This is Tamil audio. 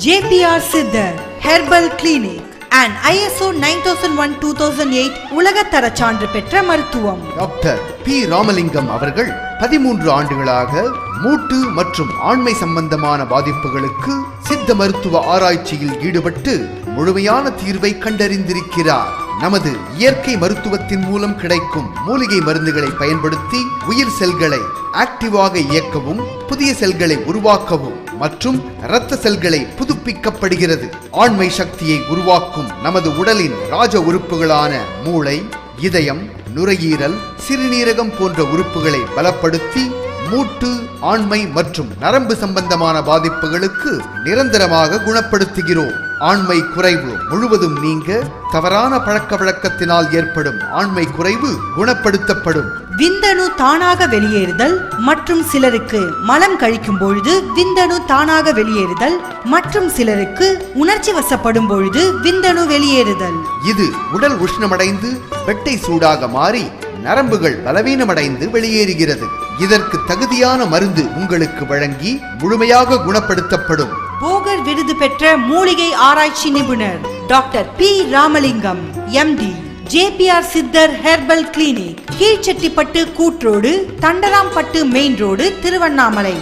JPR Siddhar Herbal Clinic and ISO 9001-2008 உலகத்தர சான்று பெற்ற மருத்துவம். டாக்டர் பி ராமலிங்கம் அவர்கள் 13 ஆண்டுகளாக மூட்டு மற்றும் ஆண்மை சம்பந்தமான பாதிப்புகளுக்கு சித்த மருத்துவ ஆராய்ச்சியில் ஈடுபட்டு முழுமையான தீர்வை கண்டறிந்திருக்கிறார். நமது இயற்கை மருத்துவத்தின் மூலம் கிடைக்கும் மூலிகை மருந்துகளை பயன்படுத்தி உயிர் செல்களை ஆக்டிவாக இயக்கவும் புதிய செல்களை உருவாக்கவும் மற்றும் இரத்த செல்களை புதுப்பிக்கப்படுகிறது. ஆண்மை சக்தியை உருவாக்கும் நமது உடலின் ராஜ உறுப்புகளான மூளை, இதயம், நுரையீரல், சிறுநீரகம் போன்ற உறுப்புகளை பலப்படுத்தி மூட்டு, ஆண்மை மற்றும் நரம்பு சம்பந்தமான பாதிப்புகளுக்கு நிரந்தரமாக குணப்படுத்துகிறோம். ஆண்மை குறைவு முழுவதும் நீங்க தவறான பழக்க வழக்கத்தினால் ஏற்படும் ஆண்மை குறைவு குணப்படுத்தப்படும். விந்தணு தானாக வெளியேறுதல் மற்றும் சிலருக்கு மலம் கழிக்கும் பொழுது விந்தணு தானாக வெளியேறுதல் மற்றும் சிலருக்கு உணர்ச்சி வசப்படும் பொழுது விந்தணு வெளியேறுதல். இது உடல் உஷ்ணமடைந்து வெட்டை சூடாக மாறி நரம்புகள் பலவீனமடைந்து வெளியேறுகிறது. இதற்கு தகுதியான மருந்து உங்களுக்கு வழங்கி முழுமையாக குணப்படுத்தப்படும். போகர் விருது பெற்ற மூலிகை ஆராய்ச்சி நிபுணர் doctor P Ramalingam MD, JPR Siddhar herbal clinic, Keezhchettipattu கூட்ரோடு, தண்டராம்பட்டு மெயின் ரோடு, திருவண்ணாமலை.